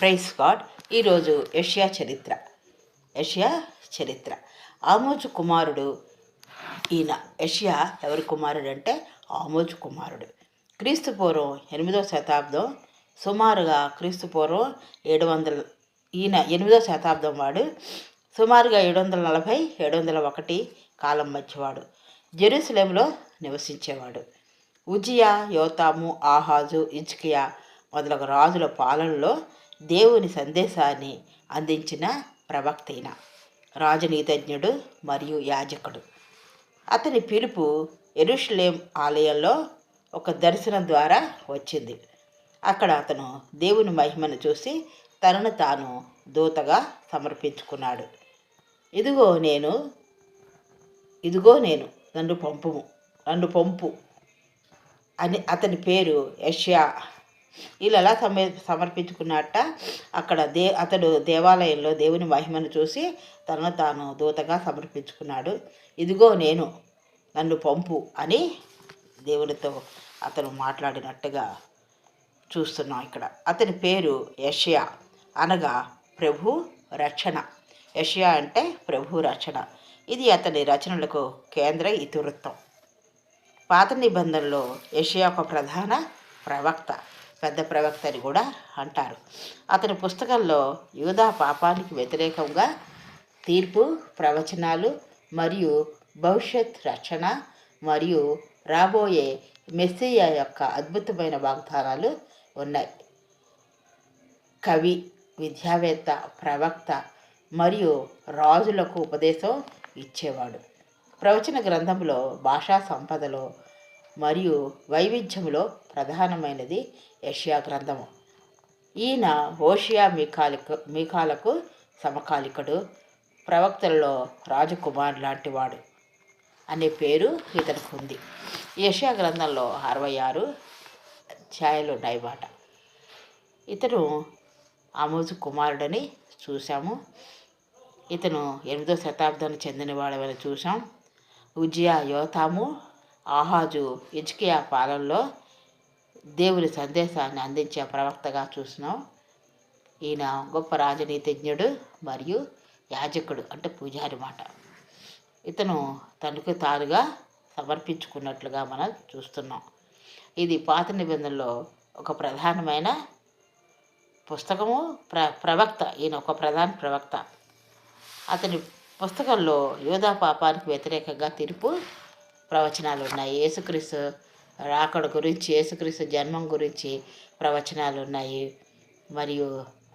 Praise God. ఈరోజు యెషయా చరిత్ర. ఆమోజు కుమారుడు ఈయన. యెషయా ఎవరి కుమారుడు అంటే ఆమోజు కుమారుడు. క్రీస్తు పూర్వం 8వ శతాబ్దం, సుమారుగా క్రీస్తు పూర్వం 700. ఈయన 8వ శతాబ్దం వాడు. సుమారుగా 740, 701 కాలం మధ్యవాడు. జెరూసలేంలో నివసించేవాడు. ఉజియా, యోతాము, ఆహాజు, హిజ్కియా మొదలగు రాజుల పాలనలో దేవుని సందేశాన్ని అందించిన ప్రవక్త ఈయన. రాజనీతిజ్ఞుడు మరియు యాజకుడు. అతని పిలుపు యెరూషలేం ఆలయంలో ఒక దర్శనం ద్వారా వచ్చింది. అక్కడ అతను దేవుని మహిమను చూసి తనను తాను దూతగా సమర్పించుకున్నాడు. ఇదిగో నేను నన్ను పంపు అని అతని పేరు యెషయా. ఇలా సమర్పించుకున్నట్ట అక్కడ అతడు దేవాలయంలో దేవుని మహిమను చూసి తనను తాను దూతగా సమర్పించుకున్నాడు. ఇదిగో నేను, నన్ను పంపు అని దేవునితో అతను మాట్లాడినట్టుగా చూస్తున్నాం ఇక్కడ. అతని పేరు యెషయా, అనగా ప్రభు రక్షణ. యెషయా అంటే ప్రభు రక్షణ. ఇది అతని రచనలకు కేంద్ర ఇతివృత్తం. పాత నిబంధనలో యెషయా ఒక ప్రధాన ప్రవక్త, పెద్ద ప్రవక్త అని కూడా అంటారు. అతని పుస్తకంలో యూదా పాపానికి వ్యతిరేకంగా తీర్పు, ప్రవచనాలు మరియు భవిష్యత్ రక్షణ మరియు రాబోయే మెస్సియా యొక్క అద్భుతమైన వాగ్దానాలు ఉన్నాయి. కవి, విద్యావేత్త, ప్రవక్త మరియు రాజులకు ఉపదేశం ఇచ్చేవాడు. ప్రవచన గ్రంథంలో భాషా సంపదలో మరియు వైవిధ్యంలో ప్రధానమైనది యెషయా గ్రంథము. ఈయన హోషియా, మీకాలకు సమకాలికుడు. ప్రవక్తలలో రాజకుమార్ లాంటివాడు అనే పేరు ఇతనికి ఉంది. యెషయా గ్రంథంలో 66 అధ్యాయాలు ఉన్నాయన్నమాట. ఇతను ఆమోజు కుమారుడని చూసాము. ఇతను 8వ శతాబ్దానికి చెందినవాడని చూసాం. ఉజియా, యోతాము, ఆహాజు, హిజ్కియా పాలనలో దేవుని సందేశాన్ని అందించే ప్రవక్తగా చూసినాం. ఈయన గొప్ప రాజనీతిజ్ఞుడు మరియు యాజకుడు, అంటే పూజారి మాట. ఇతను తనకు తానుగా సమర్పించుకున్నట్లుగా మనం చూస్తున్నాం. ఇది పాత నిబంధనలో ఒక ప్రధానమైన పుస్తకము. ప్రవక్త ఈయన ఒక ప్రధాన ప్రవక్త. అతని పుస్తకంలో యూదా పాపానికి వ్యతిరేకంగా తీర్పు, ప్రవచనాలు ఉన్నాయి. యేసుక్రీస్తు రాకడ గురించి, యేసుక్రీస్తు జన్మం గురించి ప్రవచనాలు ఉన్నాయి. మరియు